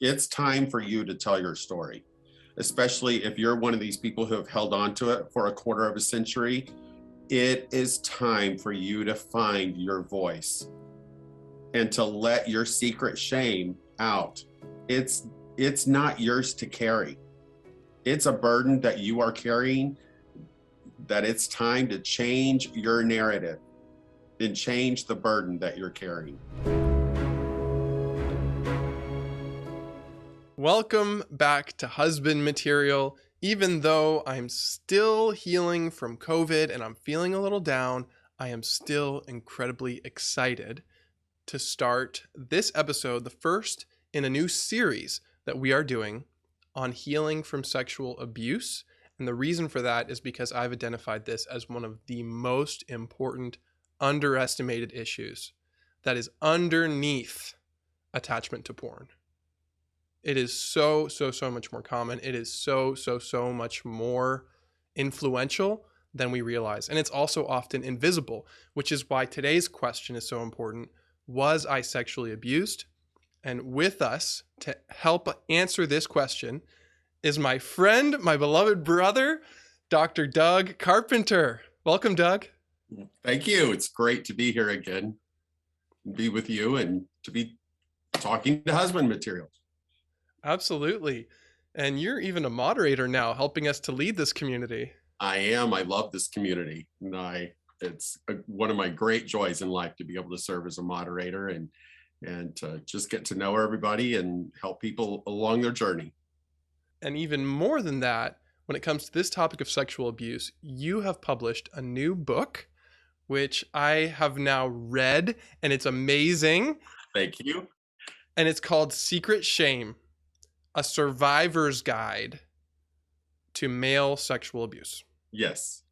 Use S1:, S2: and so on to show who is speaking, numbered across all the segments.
S1: It's time for you to tell your story, especially if you're one of these people who have held on to it for a quarter of a century. It is time for you to find your voice and to let your secret shame out. It's not yours to carry. It's a burden that you are carrying, that it's time to change your narrative and change the burden that you're carrying.
S2: Welcome back to Husband Material. Even though I'm still healing from COVID and I'm feeling a little down, I am still incredibly excited to start this episode, the first in a new series that we are doing on healing from sexual abuse. And the reason for that is because I've identified this as one of the most important, underestimated issues that is underneath attachment to porn. It is so much more common. It is so much more influential than we realize. And it's also often invisible, which is why today's question is so important. Was I sexually abused? And with us to help answer this question is my friend, my beloved brother, Dr. Doug Carpenter. Welcome, Doug.
S1: Thank you. It's great to be here again, be with you, and to be talking to husband materials.
S2: Absolutely. And you're even a moderator now, helping us to lead this community.
S1: I am. I love this community. And it's one of my great joys in life to be able to serve as a moderator and to just get to know everybody and help people along their journey.
S2: And even more than that, when it comes to this topic of sexual abuse, you have published a new book, which I have now read, and it's amazing.
S1: Thank you.
S2: And it's called Secret Shame: A Survivor's Guide to Male Sexual Abuse.
S1: Yes.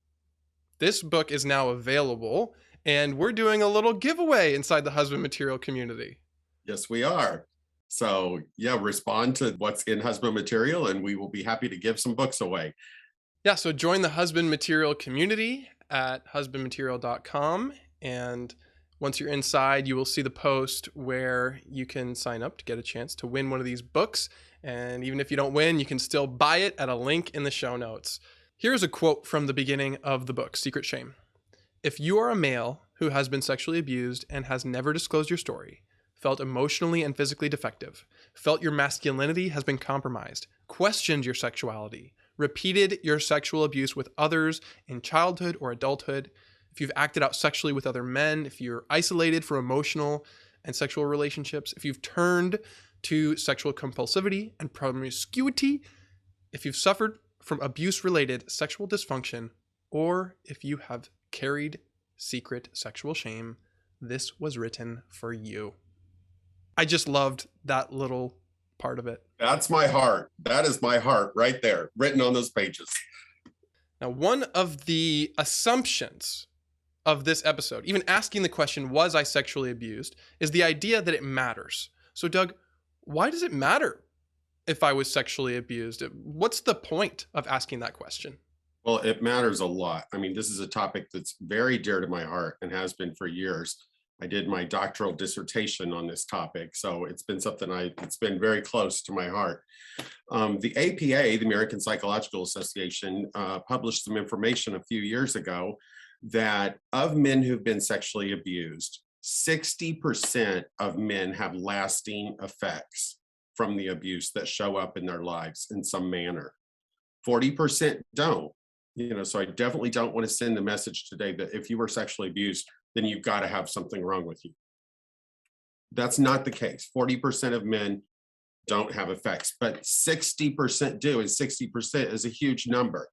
S2: This book is now available, and we're doing a little giveaway inside the Husband Material community.
S1: Yes, we are. So yeah, respond to what's in Husband Material, and we will be happy to give some books away.
S2: Yeah, so join the Husband Material community at husbandmaterial.com, and once you're inside, you will see the post where you can sign up to get a chance to win one of these books. And even if you don't win, you can still buy it at a link in the show notes. Here's a quote from the beginning of the book, Secret Shame. If you are a male who has been sexually abused and has never disclosed your story, felt emotionally and physically defective, felt your masculinity has been compromised, questioned your sexuality, repeated your sexual abuse with others in childhood or adulthood, if you've acted out sexually with other men, if you're isolated from emotional and sexual relationships, if you've turned to sexual compulsivity and promiscuity, if you've suffered from abuse-related sexual dysfunction, or if you have carried secret sexual shame, this was written for you. I just loved that little part of it.
S1: That's my heart. That is my heart right there, written on those pages.
S2: Now, one of the assumptions of this episode, even asking the question, was I sexually abused, is the idea that it matters. So, Doug, why does it matter if I was sexually abused? What's the point of asking that question?
S1: Well, it matters a lot. I mean, this is a topic that's very dear to my heart and has been for years. I did my doctoral dissertation on this topic, so it's been something it's been very close to my heart. The APA, the American Psychological Association, published some information a few years ago that of men who've been sexually abused, 60% of men have lasting effects from the abuse that show up in their lives in some manner. 40% don't. So I definitely don't want to send the message today that if you were sexually abused, then you've got to have something wrong with you. That's not the case. 40% of men don't have effects, but 60% do, and 60% is a huge number.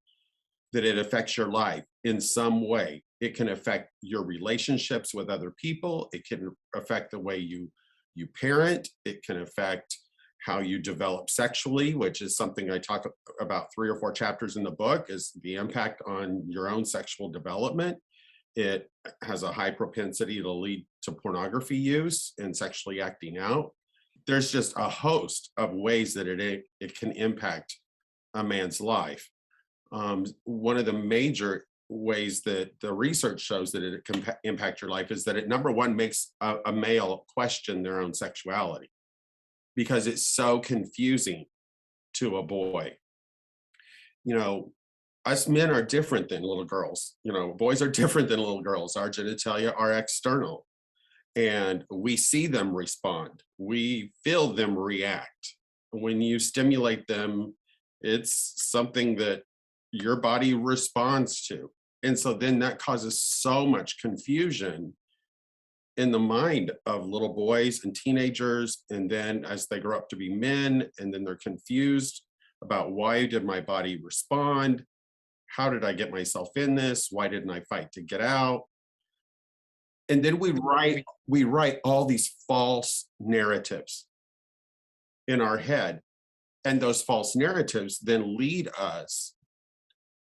S1: That it affects your life in some way. It can affect your relationships with other people. It can affect the way you parent. It can affect how you develop sexually, which is something I talk about 3 or 4 chapters in the book, is the impact on your own sexual development. It has a high propensity to lead to pornography use and sexually acting out. There's just a host of ways that it can impact a man's life. One of the major ways that the research shows that it can impact your life is that it, number one, makes a male question their own sexuality. because it's so confusing to a boy. You know, us men are different than little girls. You know, boys are different than little girls. Our genitalia are external, and we see them respond. We feel them react. When you stimulate them, it's something that your body responds to. And so then that causes so much confusion in the mind of little boys and teenagers. And then as they grow up to be men, and then they're confused about, why did my body respond? How did I get myself in this? Why didn't I fight to get out? And then we write all these false narratives in our head. And those false narratives then lead us,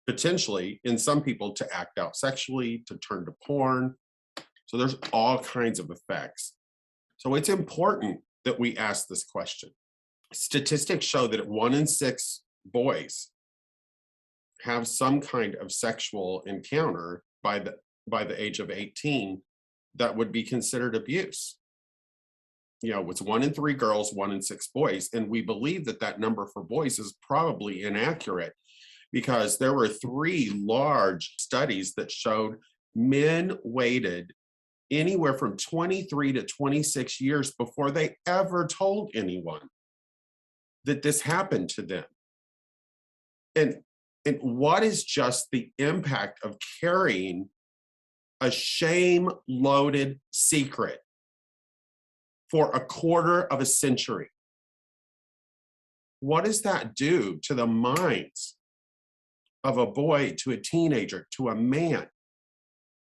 S1: potentially, in some people, to act out sexually, to turn to porn. So there's all kinds of effects. So it's important that we ask this question. Statistics show that 1 in 6 boys have some kind of sexual encounter by the age of 18 that would be considered abuse. You know, it's 1 in 3 girls, 1 in 6 boys. And we believe that that number for boys is probably inaccurate, because there were 3 large studies that showed men waited anywhere from 23 to 26 years before they ever told anyone that this happened to them. And what is just the impact of carrying a shame-loaded secret for a quarter of a century? What does that do to the minds of a boy, to a teenager, to a man?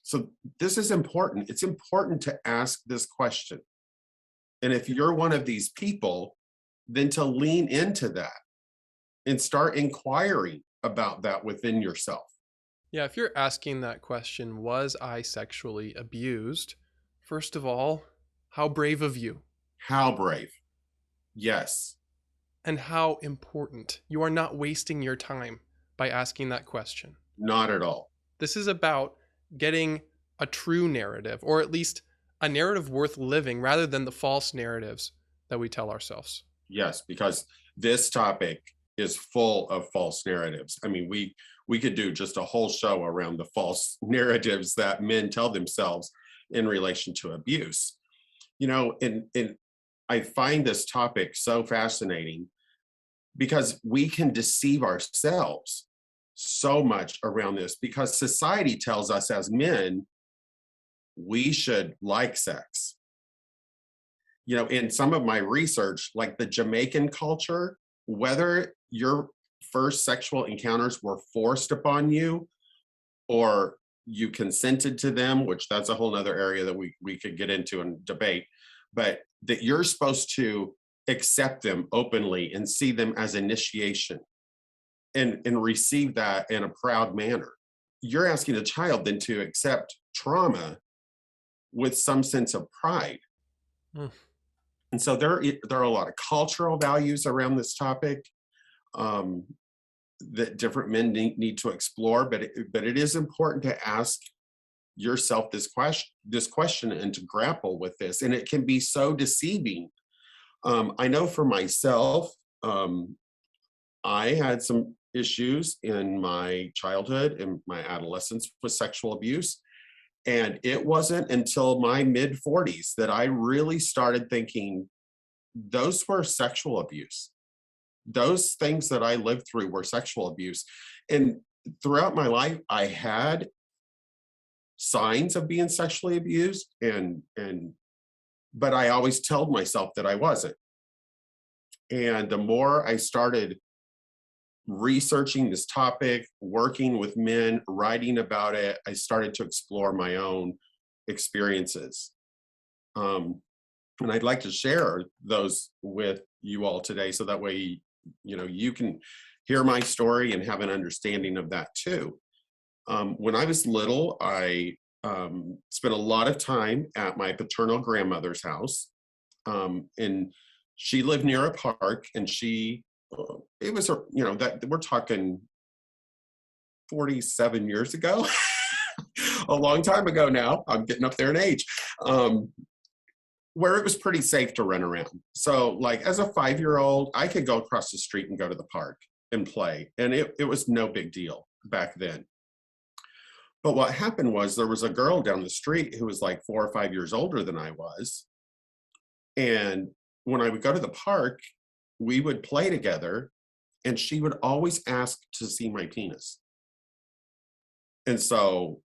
S1: So this is important. It's important to ask this question. And if you're one of these people, then to lean into that and start inquiring about that within yourself.
S2: Yeah, if you're asking that question, was I sexually abused? First of all, how brave of you.
S1: How brave. Yes.
S2: And how important. You are not wasting your time by asking that question.
S1: Not at all.
S2: This is about getting a true narrative, or at least a narrative worth living, rather than the false narratives that we tell ourselves.
S1: Yes, because this topic is full of false narratives. I mean, we could do just a whole show around the false narratives that men tell themselves in relation to abuse. You know, and I find this topic so fascinating, because we can deceive ourselves so much around this, because society tells us as men we should like sex. You know, in some of my research, like the Jamaican culture, whether your first sexual encounters were forced upon you or you consented to them, which that's a whole nother area that we could get into and debate, but that you're supposed to accept them openly and see them as initiation and receive that in a proud manner. You're asking a child then to accept trauma with some sense of pride.
S2: Mm.
S1: And so there are a lot of cultural values around this topic that different men need to explore, but it is important to ask yourself this question and to grapple with this. And it can be so deceiving. I know for myself, I had some issues in my childhood and my adolescence with sexual abuse. And it wasn't until my mid 40s that I really started thinking those were sexual abuse. Those things that I lived through were sexual abuse. And throughout my life, I had signs of being sexually abused, but I always told myself that I wasn't. And the more I started researching this topic, working with men, writing about it, I started to explore my own experiences. And I'd like to share those with you all today, so that way, you know, you can hear my story and have an understanding of that too. When I was little, I spent a lot of time at my paternal grandmother's house. And she lived near a park, and it was, you know, that we're talking 47 years ago, a long time ago now. I'm getting up there in age. where it was pretty safe to run around. So like as a 5-year-old, I could go across the street and go to the park and play. And it was no big deal back then. But what happened was there was a girl down the street who was like 4 or 5 years older than I was. And when I would go to the park, we would play together and she would always ask to see my penis. And so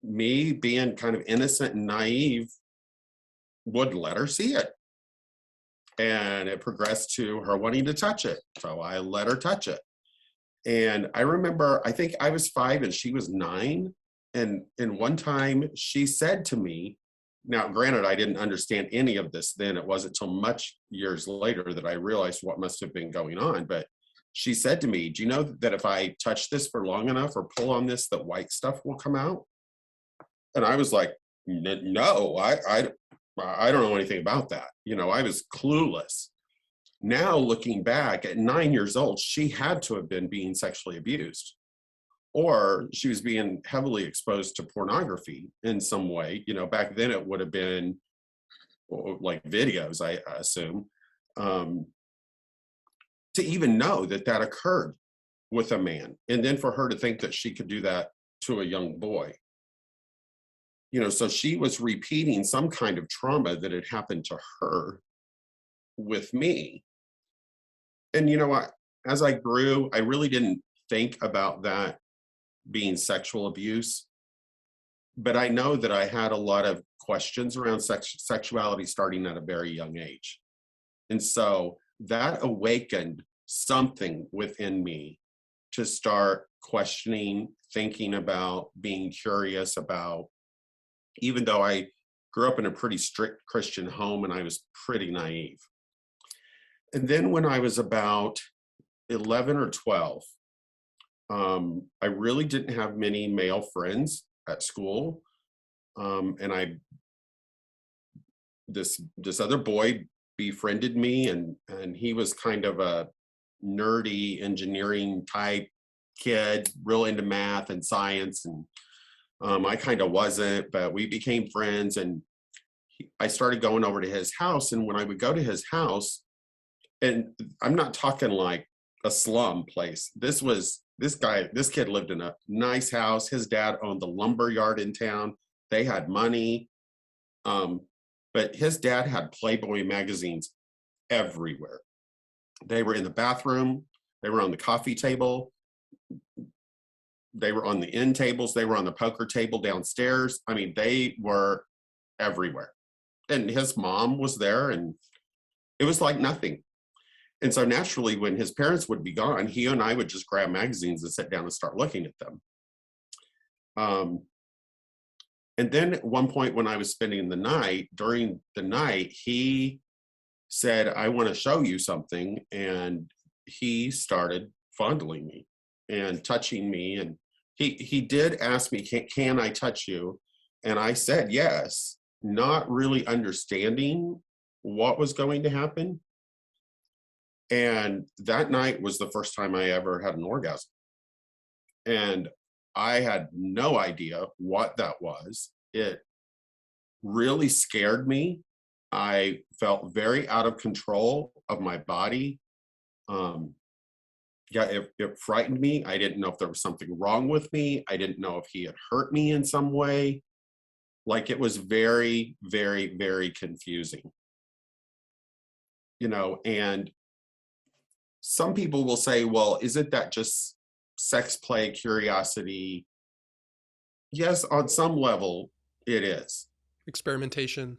S1: me being kind of innocent and naive would let her see it. And it progressed to her wanting to touch it. So I let her touch it. And I remember, I think I was 5 and she was 9. And one time she said to me, now granted, I didn't understand any of this then. It wasn't until much years later that I realized what must have been going on. But she said to me, do you know that if I touch this for long enough or pull on this, that white stuff will come out? And I was like, no, I don't know anything about that. You know, I was clueless. Now looking back at 9 years old, she had to have been being sexually abused, or she was being heavily exposed to pornography in some way. You know, back then it would have been like videos, I assume, to even know that that occurred with a man. And then for her to think that she could do that to a young boy. You know, so she was repeating some kind of trauma that had happened to her with me. And you know what, as I grew, I really didn't think about that being sexual abuse. But I know that I had a lot of questions around sexuality starting at a very young age. And so that awakened something within me to start questioning, thinking about, being curious about, even though I grew up in a pretty strict Christian home and I was pretty naive. And then when I was about 11 or 12, I really didn't have many male friends at school. And this other boy befriended me, and he was kind of a nerdy engineering type kid, real into math and science. And I kind of wasn't, but we became friends, and I started going over to his house. And when I would go to his house, and I'm not talking like a slum place. This kid lived in a nice house. His dad owned the lumber yard in town. They had money. But his dad had Playboy magazines everywhere. They were in the bathroom. They were on the coffee table. They were on the end tables. They were on the poker table downstairs. I mean, they were everywhere. And his mom was there, and it was like nothing. And so naturally, when his parents would be gone, he and I would just grab magazines and sit down and start looking at them. And then at one point when I was spending the night, during the night, he said, I want to show you something. And he started fondling me and touching me. And he did ask me, can I touch you? And I said yes, not really understanding what was going to happen. And that night was the first time I ever had an orgasm. And I had no idea what that was. It really scared me. I felt very out of control of my body. It frightened me. I didn't know if there was something wrong with me. I didn't know if he had hurt me in some way. Like, it was very, very, very confusing. You know, and some people will say, well, isn't that just sex play, curiosity? Yes, on some level, it is.
S2: Experimentation.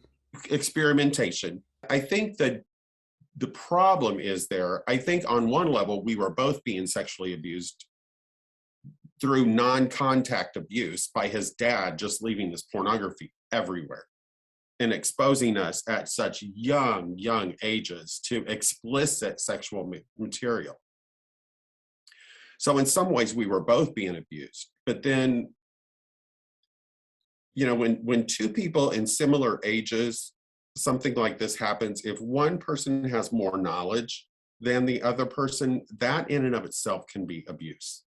S1: I think that the problem is there. I think on one level, we were both being sexually abused through non-contact abuse by his dad just leaving this pornography everywhere and exposing us at such young ages to explicit sexual material. So in some ways, we were both being abused. But then, you know, when two people in similar ages, something like this happens, if one person has more knowledge than the other person, that in and of itself can be abuse.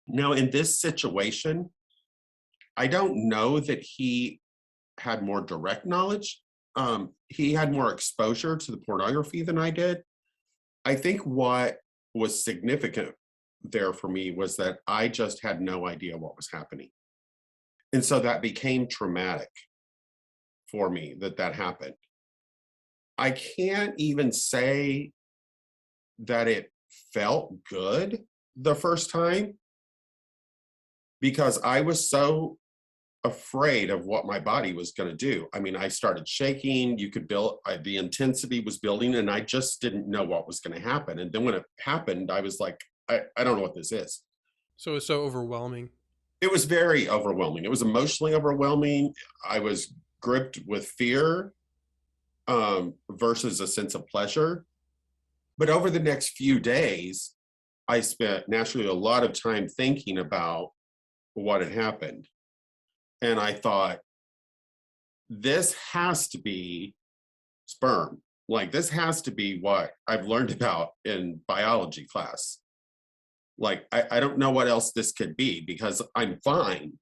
S1: Now, in this situation, I don't know that he had more direct knowledge, he had more exposure to the pornography than I did. I think what was significant there for me was that I just had no idea what was happening. And so that became traumatic for me that happened. I can't even say that it felt good the first time because I was so afraid of what my body was going to do. I mean, I started shaking. You could build, the intensity was building, and I just didn't know what was going to happen. And then when it happened, I was like, I don't know what this is.
S2: So it's so overwhelming.
S1: It was very overwhelming. It was emotionally overwhelming. I was gripped with fear versus a sense of pleasure. But over the next few days, I spent naturally a lot of time thinking about what had happened. And I thought, this has to be sperm. Like, this has to be what I've learned about in biology class. Like, I don't know what else this could be because I'm fine,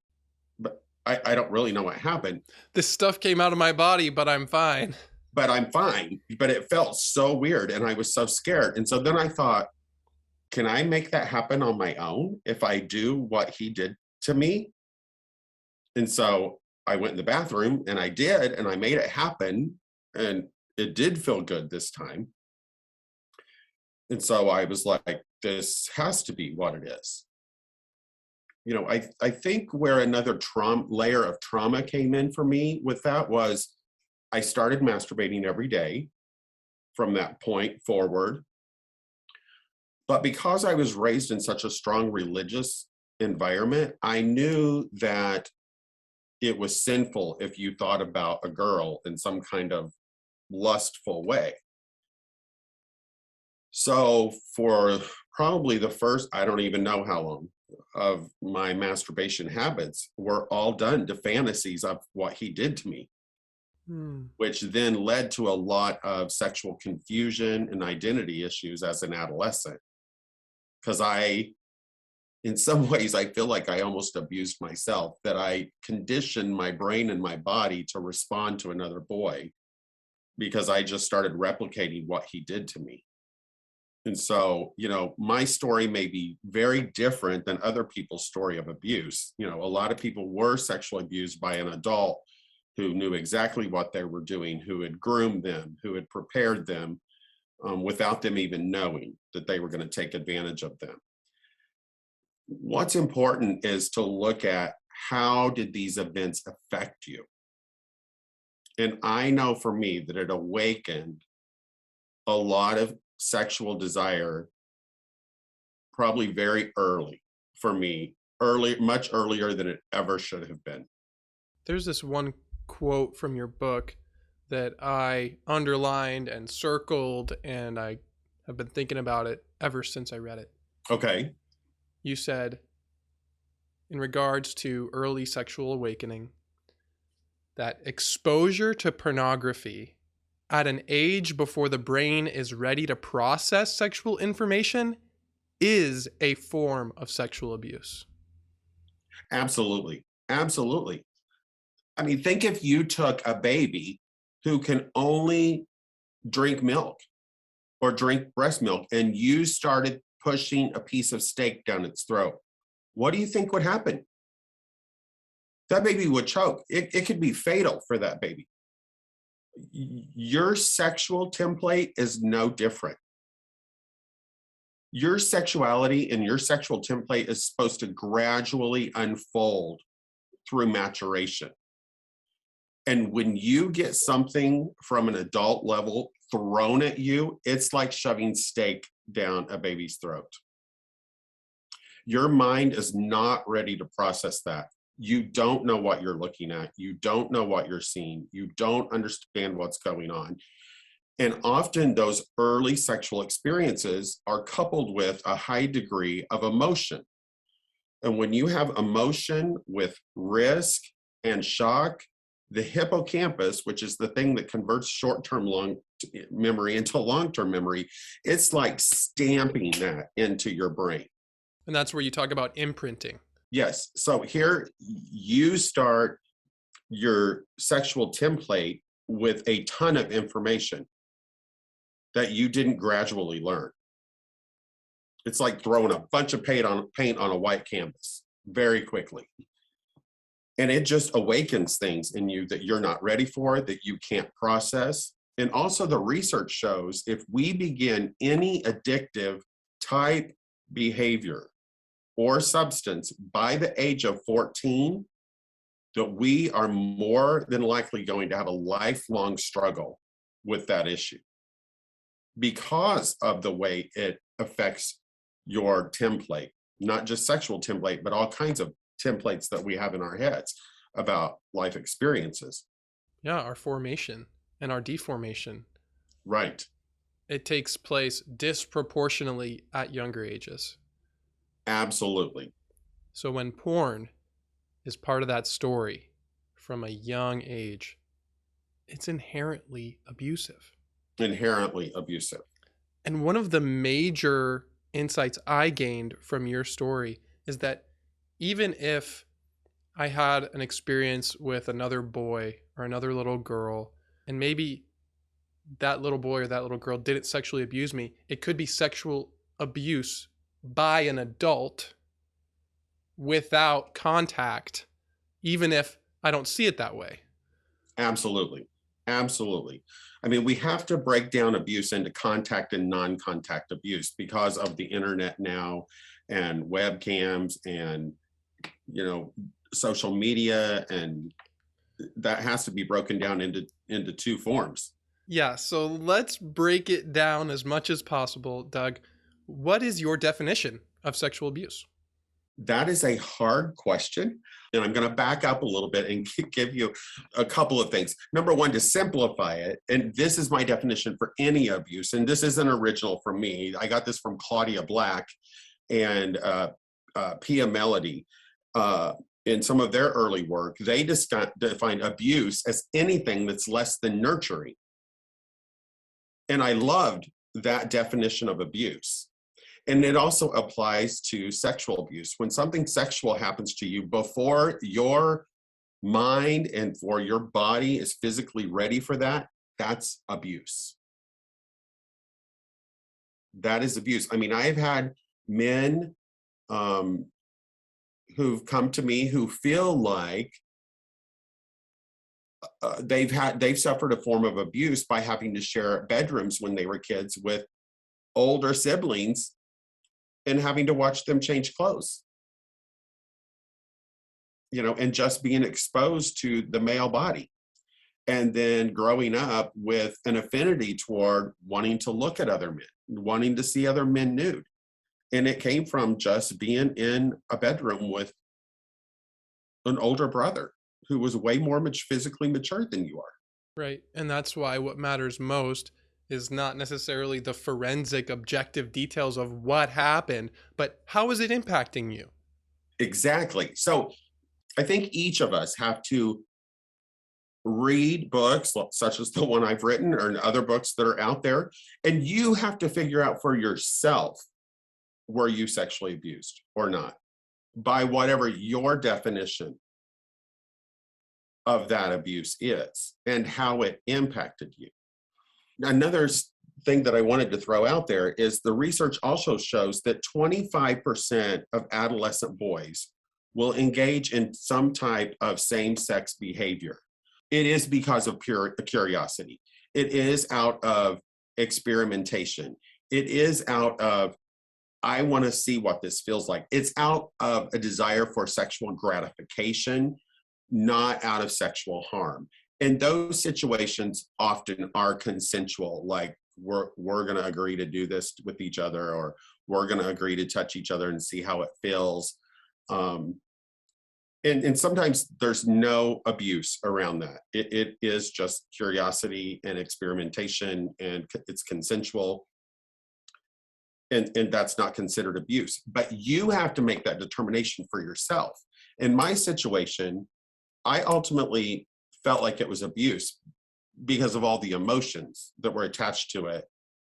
S1: but I don't really know what happened.
S2: This stuff came out of my body, but I'm fine.
S1: But I'm fine. But it felt so weird and I was so scared. And so then I thought, can I make that happen on my own if I do what he did to me? And so I went in the bathroom and I did, and I made it happen. And it did feel good this time. And so I was like, this has to be what it is. You know, I think where another layer of trauma came in for me with that was I started masturbating every day from that point forward. But because I was raised in such a strong religious environment, I knew that it was sinful if you thought about a girl in some kind of lustful way. So for probably the first, I don't even know how long, of my masturbation habits were all done to fantasies of what he did to me, which then led to a lot of sexual confusion and identity issues as an adolescent. Because in some ways, I feel like I almost abused myself, that I conditioned my brain and my body to respond to another boy because I just started replicating what he did to me. And so, you know, my story may be very different than other people's story of abuse. You know, a lot of people were sexually abused by an adult who knew exactly what they were doing, who had groomed them, who had prepared them without them even knowing that they were going to take advantage of them. What's important is to look at how did these events affect you? And I know for me that it awakened a lot of sexual desire probably very early for me, much earlier than it ever should have been.
S2: There's this one quote from your book that I underlined and circled, and I have been thinking about it ever since I read it.
S1: Okay.
S2: You said, in regards to early sexual awakening, that exposure to pornography at an age before the brain is ready to process sexual information is a form of sexual abuse.
S1: Absolutely. Absolutely. I mean, think if you took a baby who can only drink milk or drink breast milk and you started pushing a piece of steak down its throat, what do you think would happen? That baby would choke. It could be fatal for that baby. Your sexual template is no different. Your sexuality and your sexual template is supposed to gradually unfold through maturation. And when you get something from an adult level thrown at you, it's like shoving steak down a baby's throat. Your mind is not ready to process that. You don't know what you're looking at. You don't know what you're seeing. You don't understand what's going on. And often those early sexual experiences are coupled with a high degree of emotion. And when you have emotion with risk and shock, the hippocampus, which is the thing that converts short-term memory into long-term memory, it's like stamping that into your brain.
S2: And that's where you talk about imprinting.
S1: Yes. So here you start your sexual template with a ton of information that you didn't gradually learn. It's like throwing a bunch of paint on a white canvas very quickly. And it just awakens things in you that you're not ready for, that you can't process. And also, the research shows if we begin any addictive type behavior or substance by the age of 14, that we are more than likely going to have a lifelong struggle with that issue because of the way it affects your template, not just sexual template, but all kinds of templates that we have in our heads about life experiences.
S2: Yeah, our formation and our deformation.
S1: Right.
S2: It takes place disproportionately at younger ages.
S1: Absolutely.
S2: So when porn is part of that story from a young age, it's inherently abusive.
S1: Inherently abusive.
S2: And one of the major insights I gained from your story is that even if I had an experience with another boy or another little girl, and maybe that little boy or that little girl didn't sexually abuse me, it could be sexual abuse by an adult without contact, even if I don't see it that way.
S1: Absolutely. Absolutely. I mean, we have to break down abuse into contact and non-contact abuse because of the internet now and webcams and, social media, and that has to be broken down into two forms.
S2: Yeah, so let's break it down as much as possible. Doug, what is your definition of sexual abuse?
S1: That is a hard question. And I'm going to back up a little bit and give you a couple of things. Number one, to simplify it, and this is my definition for any abuse, and this isn't original from me. I got this from Claudia Black and Pia Melody. In some of their early work, they defined abuse as anything that's less than nurturing. And I loved that definition of abuse. And it also applies to sexual abuse. When something sexual happens to you before your mind and for your body is physically ready for that, that's abuse. That is abuse. I mean, I've had men who've come to me who feel like they've suffered a form of abuse by having to share bedrooms when they were kids with older siblings and having to watch them change clothes, and just being exposed to the male body. And then growing up with an affinity toward wanting to look at other men, wanting to see other men nude. And it came from just being in a bedroom with an older brother who was way more physically mature than you are.
S2: Right. And that's why what matters most is not necessarily the forensic objective details of what happened, but how is it impacting you?
S1: Exactly. So I think each of us have to read books such as the one I've written or other books that are out there, and you have to figure out for yourself, were you sexually abused or not, by whatever your definition of that abuse is and how it impacted you. Another thing that I wanted to throw out there is the research also shows that 25% of adolescent boys will engage in some type of same-sex behavior. It is because of pure curiosity. It is out of experimentation. It is out of, I want to see what this feels like. It's out of a desire for sexual gratification, not out of sexual harm. And those situations often are consensual, like we're going to agree to do this with each other, or we're going to agree to touch each other and see how it feels. And sometimes there's no abuse around that. It is just curiosity and experimentation, and it's consensual. And that's not considered abuse. But you have to make that determination for yourself. In my situation, I ultimately felt like it was abuse because of all the emotions that were attached to it,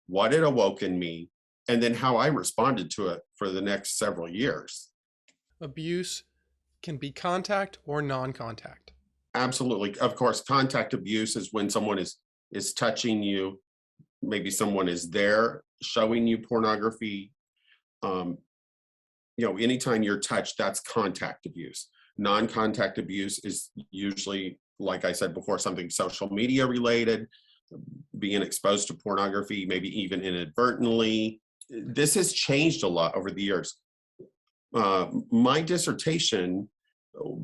S1: what it awoke in me, and then how I responded to it for the next several years.
S2: Abuse can be contact or non-contact.
S1: Absolutely. Of course, contact abuse is when someone is touching you. Maybe someone is there showing you pornography. Um, anytime you're touched, that's contact abuse. Non-contact abuse is usually, like I said before, something social media related, being exposed to pornography, maybe even inadvertently. This has changed a lot over the years. My dissertation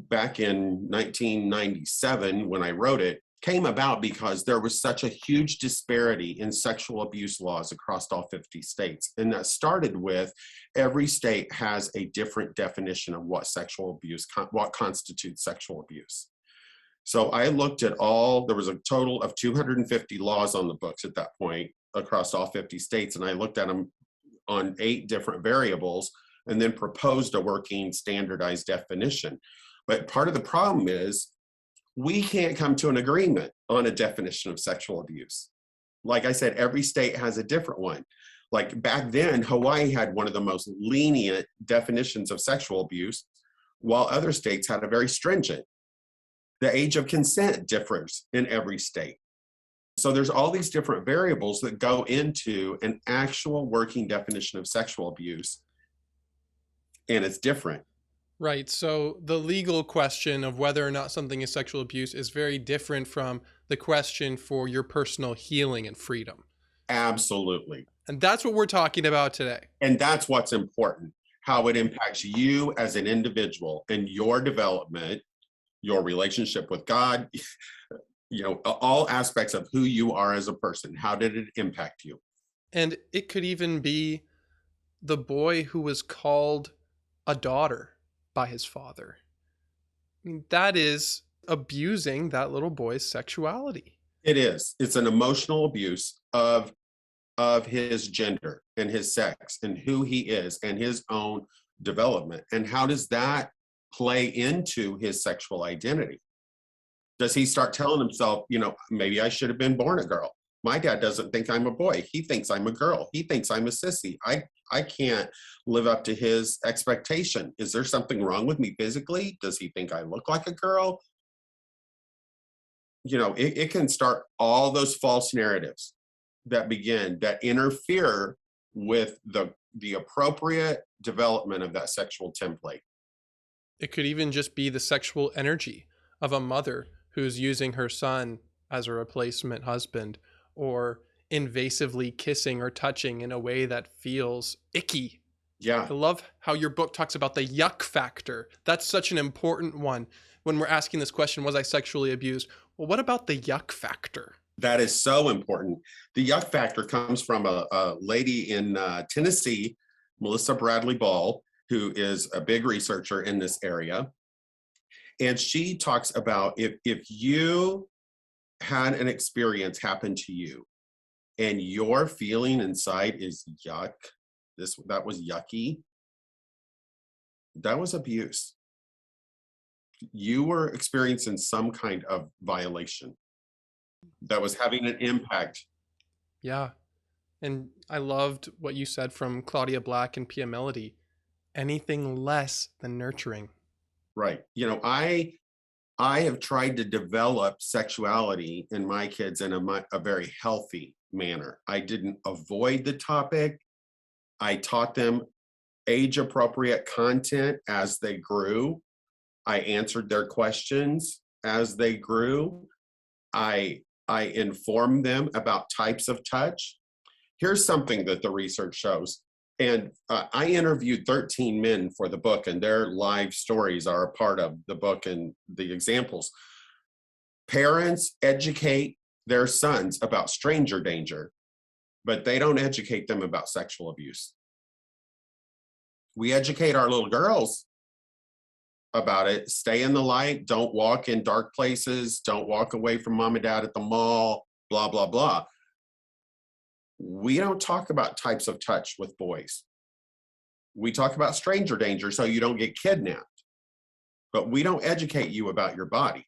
S1: back in 1997, when I wrote it, came about because there was such a huge disparity in sexual abuse laws across all 50 states. And that started with every state has a different definition of what sexual abuse, what constitutes sexual abuse. So I looked at there was a total of 250 laws on the books at that point across all 50 states. And I looked at them on 8 different variables and then proposed a working standardized definition. But part of the problem is we can't come to an agreement on a definition of sexual abuse. Like I said, every state has a different one. Like back then, Hawaii had one of the most lenient definitions of sexual abuse, while other states had a very stringent. The age of consent differs in every state. So there's all these different variables that go into an actual working definition of sexual abuse, and it's different.
S2: Right. So the legal question of whether or not something is sexual abuse is very different from the question for your personal healing and freedom.
S1: Absolutely.
S2: And that's what we're talking about today.
S1: And that's what's important, how it impacts you as an individual and your development, your relationship with God, all aspects of who you are as a person. How did it impact you?
S2: And it could even be the boy who was called a daughter by his father. I mean, that is abusing that little boy's sexuality.
S1: It is. It's an emotional abuse of his gender and his sex and who he is and his own development. And how does that play into his sexual identity? Does he start telling himself, maybe I should have been born a girl? My dad doesn't think I'm a boy. He thinks I'm a girl. He thinks I'm a sissy. I can't live up to his expectation. Is there something wrong with me physically? Does he think I look like a girl? It can start all those false narratives that interfere with the appropriate development of that sexual template.
S2: It could even just be the sexual energy of a mother who's using her son as a replacement husband, or invasively kissing or touching in a way that feels icky.
S1: Yeah.
S2: I love how your book talks about the yuck factor. That's such an important one. When we're asking this question, was I sexually abused? Well, what about the yuck factor?
S1: That is so important. The yuck factor comes from a lady in Tennessee, Melissa Bradley Ball, who is a big researcher in this area. And she talks about if you had an experience happen to you and your feeling inside is yuck, that was yucky, that was abuse. You were experiencing some kind of violation that was having an impact.
S2: Yeah. And I loved what you said from Claudia Black and Pia Melody. Anything less than nurturing.
S1: Right. I have tried to develop sexuality in my kids in a very healthy manner. I didn't avoid the topic. I taught them age-appropriate content as they grew. I answered their questions as they grew. I informed them about types of touch. Here's something that the research shows. And I interviewed 13 men for the book, and their live stories are a part of the book and the examples. Parents educate their sons about stranger danger, but they don't educate them about sexual abuse. We educate our little girls about it. Stay in the light, don't walk in dark places, don't walk away from mom and dad at the mall, blah, blah, blah. We don't talk about types of touch with boys. We talk about stranger danger so you don't get kidnapped, but we don't educate you about your body.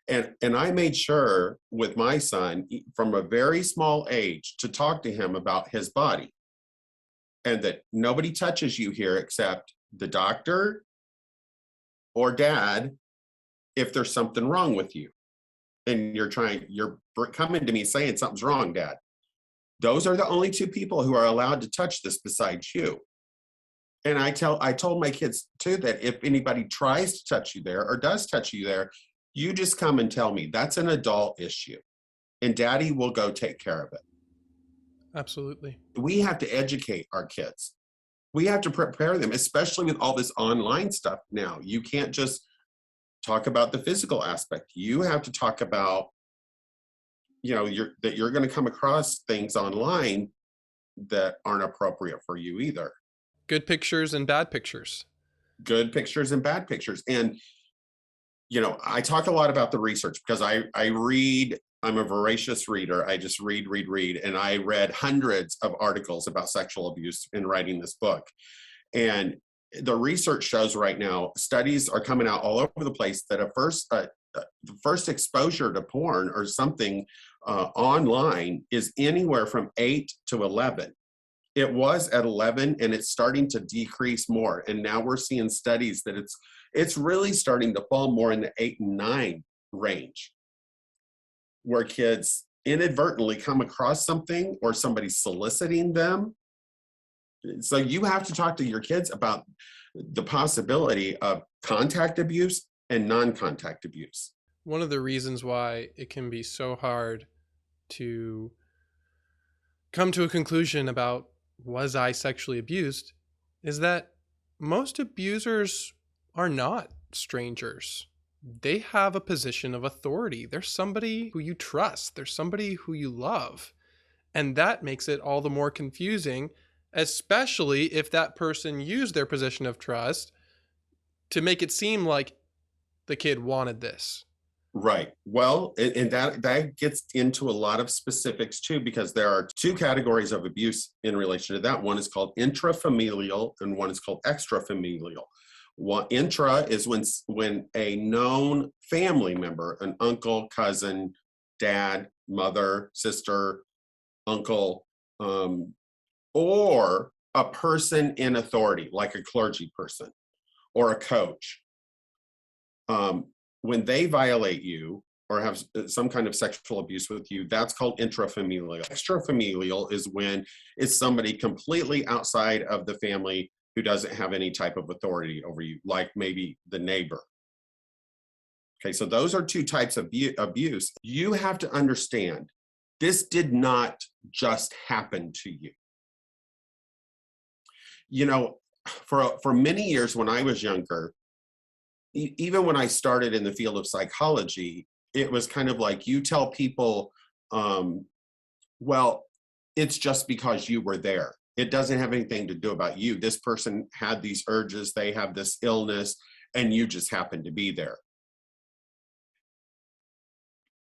S1: And I made sure with my son from a very small age to talk to him about his body, and that nobody touches you here except the doctor or dad if there's something wrong with you. And you're coming to me saying something's wrong, Dad. Those are the only two people who are allowed to touch this besides you. And I told my kids too that if anybody tries to touch you there or does touch you there, you just come and tell me. That's an adult issue. And Daddy will go take care of it.
S2: Absolutely.
S1: We have to educate our kids. We have to prepare them, especially with all this online stuff now. You can't just talk about the physical aspect. You have to talk about, that you're going to come across things online that aren't appropriate for you either.
S2: Good pictures and bad pictures.
S1: Good pictures and bad pictures. And, I talk a lot about the research because I read. I'm a voracious reader. I just read. And I read hundreds of articles about sexual abuse in writing this book. And the research shows right now, studies are coming out all over the place that the first exposure to porn or something online is anywhere from 8 to 11. It was at 11 and it's starting to decrease more. And now we're seeing studies that it's really starting to fall more in the 8 and 9 range, where kids inadvertently come across something or somebody soliciting them. So you have to talk to your kids about the possibility of contact abuse and non-contact abuse.
S2: One of the reasons why it can be so hard to come to a conclusion about was I sexually abused is that most abusers are not strangers. They have a position of authority. There's somebody who you trust. There's somebody who you love. And that makes it all the more confusing, especially if that person used their position of trust to make it seem like the kid wanted this.
S1: Right. Well, and that gets into a lot of specifics too, because there are two categories of abuse in relation to that. One is called intrafamilial and one is called extrafamilial. Intra is when a known family member, an uncle, cousin, dad, mother, sister, uncle, or a person in authority, like a clergy person or a coach, when they violate you or have some kind of sexual abuse with you, that's called intrafamilial. Extrafamilial is when it's somebody completely outside of the family who doesn't have any type of authority over you, like maybe the neighbor. Okay, so those are two types of abuse. You have to understand, this did not just happen to you. For many years when I was younger, even when I started in the field of psychology, it was kind of like you tell people, well, it's just because you were there. It doesn't have anything to do about you. This person had these urges, they have this illness, and you just happen to be there.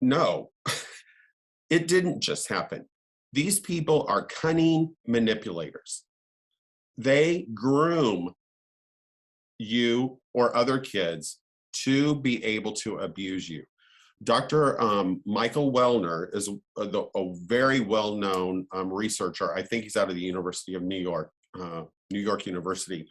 S1: No, it didn't just happen. These people are cunning manipulators. They groom you or other kids to be able to abuse you. Dr. Michael Wellner is a very well-known researcher. I think he's out of the University of New York University.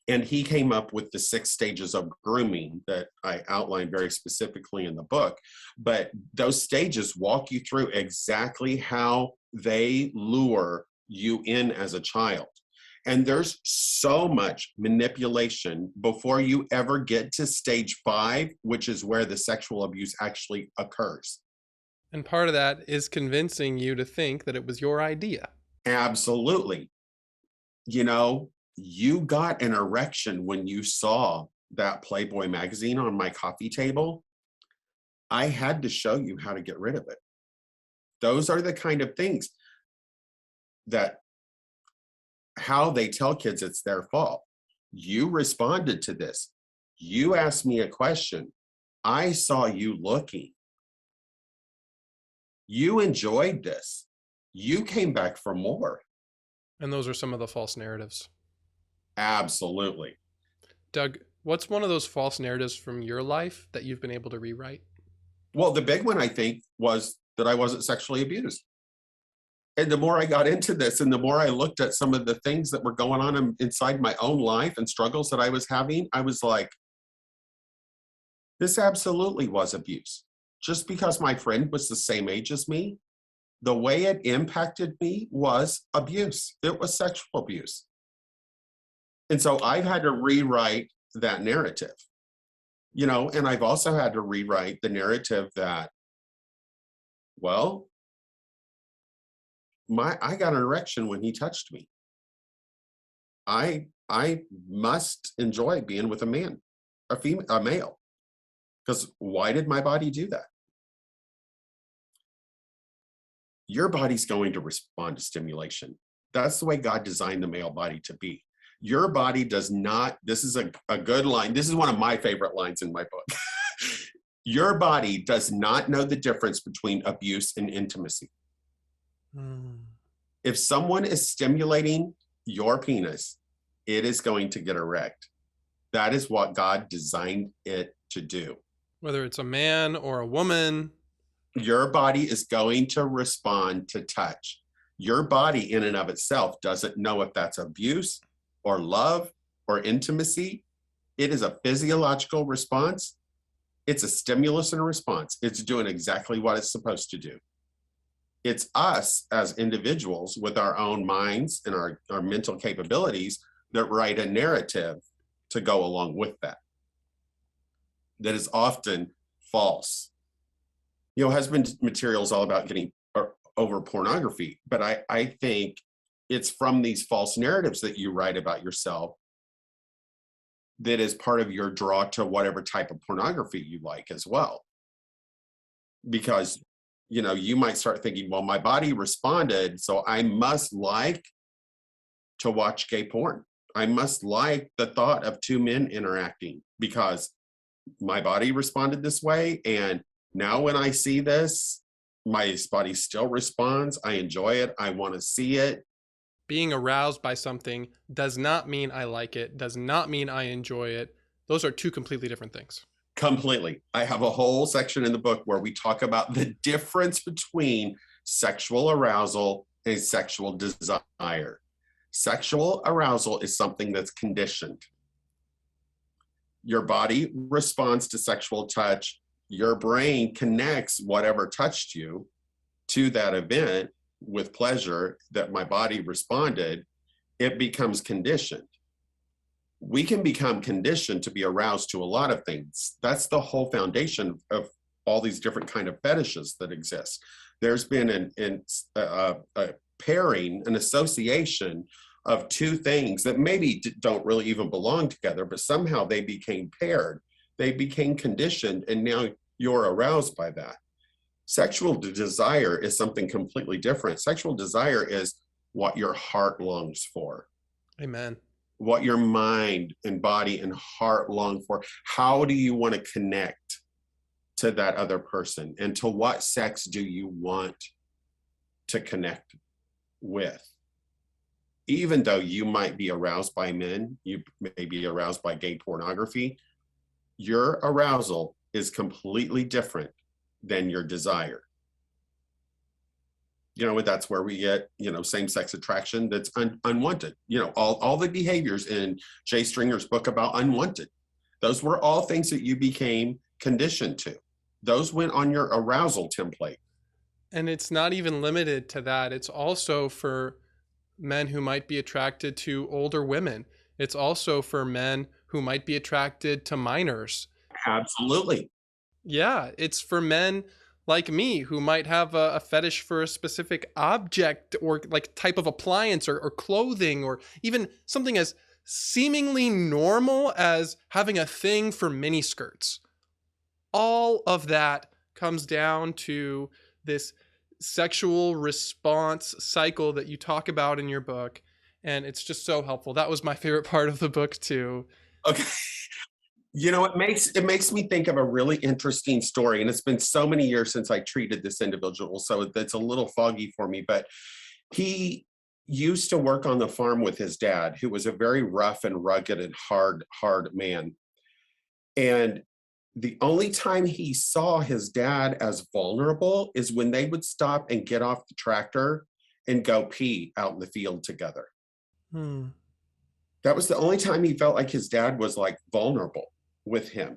S1: And he came up with the 6 stages of grooming that I outlined very specifically in the book. But those stages walk you through exactly how they lure you in as a child. And there's so much manipulation before you ever get to stage 5, which is where the sexual abuse actually occurs.
S2: And part of that is convincing you to think that it was your idea.
S1: Absolutely. You got an erection when you saw that Playboy magazine on my coffee table. I had to show you how to get rid of it. Those are the kind of things that how they tell kids it's their fault. You responded to this. You asked me a question. I saw you looking. You enjoyed this. You came back for more.
S2: And those are some of the false narratives.
S1: Absolutely.
S2: Doug, what's one of those false narratives from your life that you've been able to rewrite?
S1: Well, the big one, I think, was that I wasn't sexually abused. And the more I got into this and the more I looked at some of the things that were going on inside my own life and struggles that I was having, I was like, This absolutely was abuse. Just because my friend was the same age as me, the way it impacted me was abuse. It was sexual abuse. And so I've had to rewrite that narrative, and I've also had to rewrite the narrative that, well, I got an erection when he touched me. I must enjoy being with a man, a male. Because why did my body do that? Your body's going to respond to stimulation. That's the way God designed the male body to be. Your body does not, this is a good line. This is one of my favorite lines in my book. Your body does not know the difference between abuse and intimacy. If someone is stimulating your penis, it is going to get erect. That is what God designed it to do.
S2: Whether it's a man or a woman,
S1: your body is going to respond to touch. Your body in and of itself doesn't know if that's abuse or love or intimacy. It is a physiological response. It's a stimulus and a response. It's doing exactly what it's supposed to do. It's us as individuals with our own minds and our mental capabilities that write a narrative to go along with that. That is often false. Husband material is all about getting over pornography, but I think it's from these false narratives that you write about yourself that is part of your draw to whatever type of pornography you like as well. Because, you might start thinking, well, my body responded, so I must like to watch gay porn. I must like the thought of two men interacting because my body responded this way. And now when I see this, my body still responds. I enjoy it. I want to see it.
S2: Being aroused by something does not mean I like it, does not mean I enjoy it. Those are two completely different things.
S1: Completely. I have a whole section in the book where we talk about the difference between sexual arousal and sexual desire. Sexual arousal is something that's conditioned. Your body responds to sexual touch. Your brain connects whatever touched you to that event with pleasure that my body responded. It becomes conditioned. We can become conditioned to be aroused to a lot of things. That's the whole foundation of all these different kind of fetishes that exist. There's been a pairing, an association of two things that maybe don't really even belong together, but somehow they became paired. They became conditioned, and now you're aroused by that. Sexual desire is something completely different. Sexual desire is what your heart longs for.
S2: Amen.
S1: What your mind and body and heart long for. How do you want to connect to that other person? And to what sex do you want to connect with? Even though you might be aroused by men, you may be aroused by gay pornography, your arousal is completely different than your desire. And that's where we get, same-sex attraction that's unwanted. All the behaviors in Jay Stringer's book about unwanted, those were all things that you became conditioned to. Those went on your arousal template.
S2: And it's not even limited to that. It's also for men who might be attracted to older women. It's also for men who might be attracted to minors.
S1: Absolutely.
S2: Yeah, it's for men like me who might have a fetish for a specific object or like type of appliance or clothing, or even something as seemingly normal as having a thing for mini skirts. All of that comes down to this sexual response cycle that you talk about in your book. And it's just so helpful. That was my favorite part of the book too.
S1: Okay. It makes me think of a really interesting story, and it's been so many years since I treated this individual, so that's a little foggy for me, but he used to work on the farm with his dad, who was a very rough and rugged and hard man. And the only time he saw his dad as vulnerable is when they would stop and get off the tractor and go pee out in the field together. That was the only time he felt like his dad was like vulnerable with him.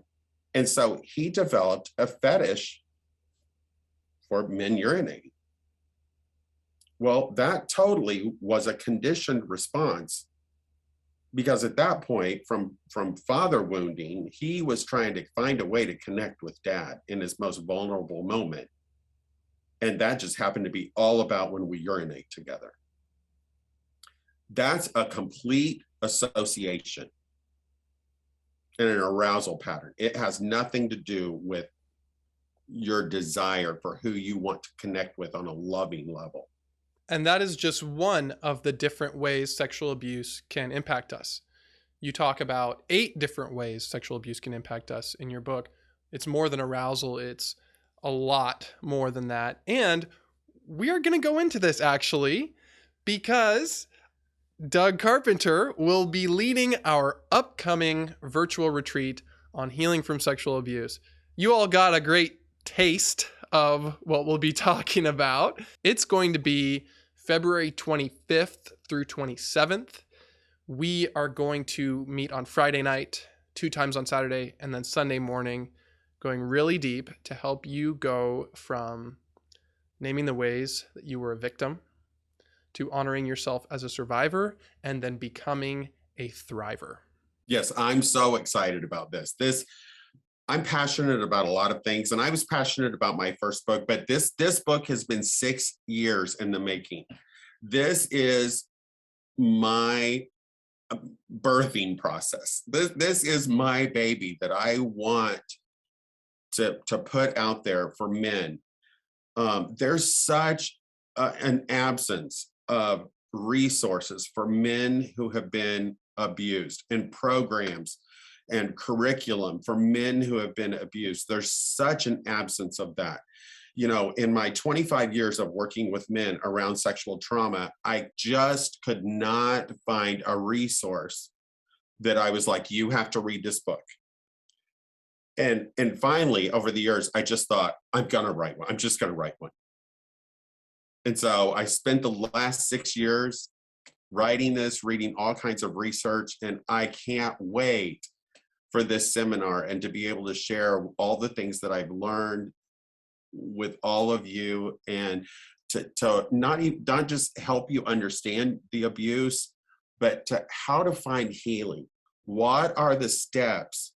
S1: And so he developed a fetish for men urinating. Well, that totally was a conditioned response, because at that point, from father wounding, he was trying to find a way to connect with dad in his most vulnerable moment. And that just happened to be all about when we urinate together. That's a complete association and an arousal pattern. It has nothing to do with your desire for who you want to connect with on a loving level.
S2: And that is just one of the different ways sexual abuse can impact us. You talk about 8 different ways sexual abuse can impact us in your book. It's more than arousal, it's a lot more than that. And we are going to go into this actually because Doug Carpenter will be leading our upcoming virtual retreat on healing from sexual abuse. You all got a great taste of what we'll be talking about. It's going to be February 25th through 27th. We are going to meet on Friday night, 2 times on Saturday, and then Sunday morning, going really deep to help you go from naming the ways that you were a victim to honoring yourself as a survivor and then becoming a thriver.
S1: Yes, I'm so excited about this. I'm passionate about a lot of things, and I was passionate about my first book, but this book has been 6 years in the making. This is my birthing process. This is my baby that I want to put out there for men. There's such an absence of resources for men who have been abused, and programs and curriculum for men who have been abused. There's such an absence of that. You know, in my 25 years of working with men around sexual trauma, I just could not find a resource that I was like, you have to read this book. And finally, over the years, I just thought, I'm gonna write one. I'm just gonna write one. And so I spent the last 6 years writing this, reading all kinds of research, and I can't wait for this seminar and to be able to share all the things that I've learned with all of you, and to not just help you understand the abuse, but to how to find healing. What are the steps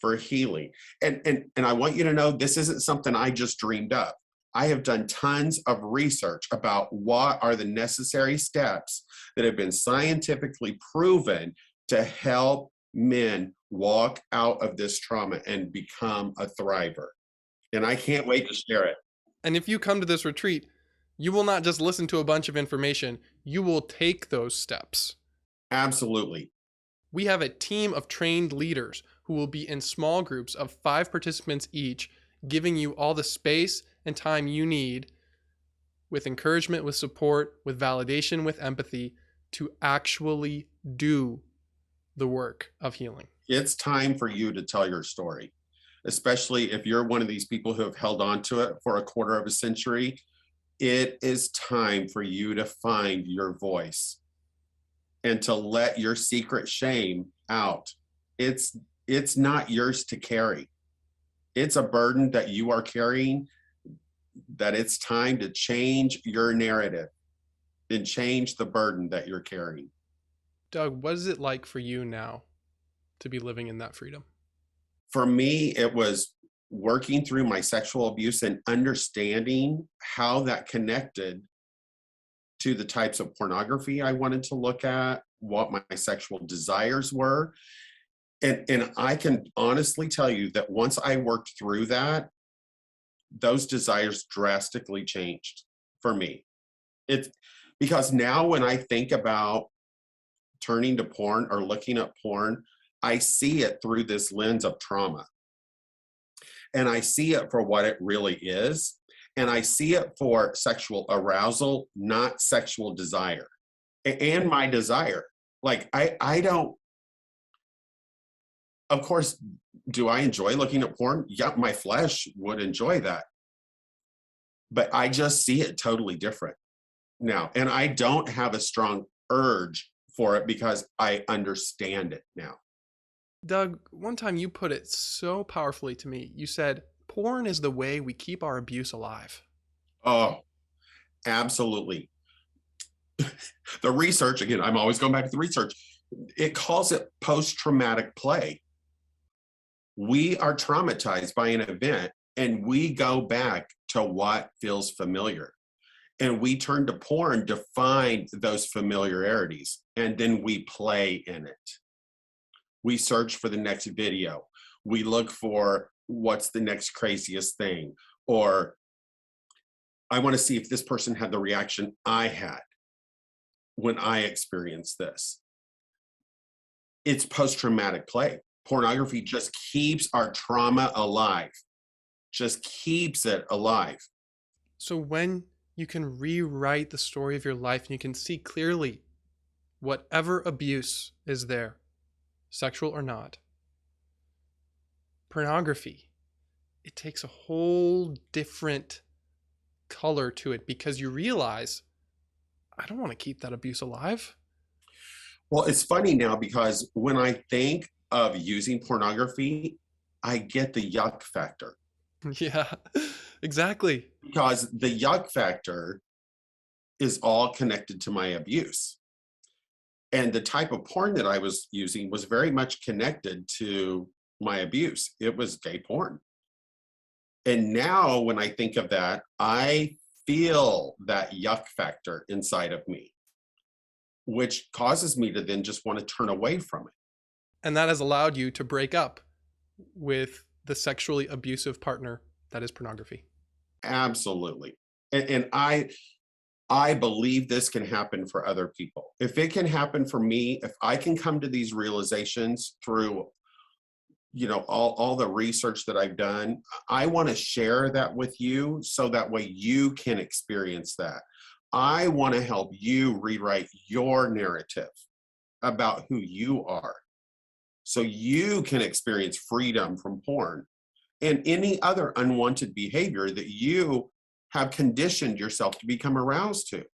S1: for healing? And I want you to know, this isn't something I just dreamed up. I have done tons of research about what are the necessary steps that have been scientifically proven to help men walk out of this trauma and become a thriver. And I can't wait to share it.
S2: And if you come to this retreat, you will not just listen to a bunch of information, you will take those steps.
S1: Absolutely.
S2: We have a team of trained leaders who will be in small groups of 5 participants each, giving you all the space and time you need, with encouragement, with support, with validation, with empathy, to actually do the work of healing.
S1: It's time for you to tell your story, especially if you're one of these people who have held on to it for a quarter of a century. It is time for you to find your voice and to let your secret shame out. It's not yours to carry. It's a burden that you are carrying, that it's time to change your narrative and change the burden that you're carrying.
S2: Doug, what is it like for you now to be living in that freedom?
S1: For me, it was working through my sexual abuse and understanding how that connected to the types of pornography I wanted to look at, what my sexual desires were. And I can honestly tell you that once I worked through that, those desires drastically changed for me. It's because now when I think about turning to porn or looking at porn, I see it through this lens of trauma. And I see it for what it really is. And I see it for sexual arousal, not sexual desire. And my desire. Like, I don't, of course, do I enjoy looking at porn? Yeah, my flesh would enjoy that. But I just see it totally different now. And I don't have a strong urge for it because I understand it now.
S2: Doug, one time you put it so powerfully to me. You said, porn is the way we keep our abuse alive.
S1: Oh, absolutely. The research, again, I'm always going back to the research. It calls it post-traumatic play. We are traumatized by an event and we go back to what feels familiar. And we turn to porn to find those familiarities, and then we play in it. We search for the next video. We look for what's the next craziest thing, or I want to see if this person had the reaction I had when I experienced this. It's post-traumatic play. Pornography just keeps our trauma alive, just keeps it alive.
S2: So when you can rewrite the story of your life and you can see clearly whatever abuse is there, sexual or not, pornography, it takes a whole different color to it because you realize, I don't want to keep that abuse alive.
S1: Well, it's funny now because when I think of using pornography, I get the yuck factor.
S2: Yeah, exactly.
S1: Because the yuck factor is all connected to my abuse. And the type of porn that I was using was very much connected to my abuse. It was gay porn. And now when I think of that, I feel that yuck factor inside of me, which causes me to then just want to turn away from it.
S2: And that has allowed you to break up with the sexually abusive partner that is pornography.
S1: Absolutely. And I believe this can happen for other people. If it can happen for me, if I can come to these realizations through, all the research that I've done, I want to share that with you so that way you can experience that. I want to help you rewrite your narrative about who you are so you can experience freedom from porn and any other unwanted behavior that you have conditioned yourself to become aroused to.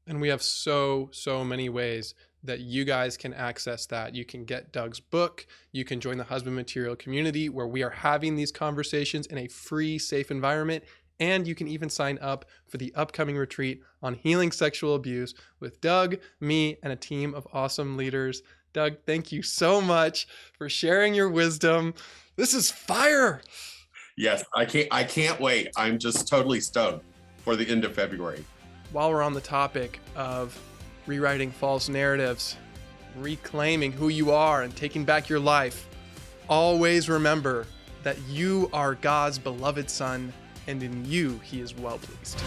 S2: And we have so many ways that you guys can access that. You can get Doug's book. You can join the Husband Material community where we are having these conversations in a free, safe environment. And you can even sign up for the upcoming retreat on healing sexual abuse with Doug, me, and a team of awesome leaders. Doug, thank you so much for sharing your wisdom. This is fire.
S1: Yes, I can't wait. I'm just totally stoked for the end of February.
S2: While we're on the topic of rewriting false narratives, reclaiming who you are and taking back your life, always remember that you are God's beloved son, and in you he is well pleased.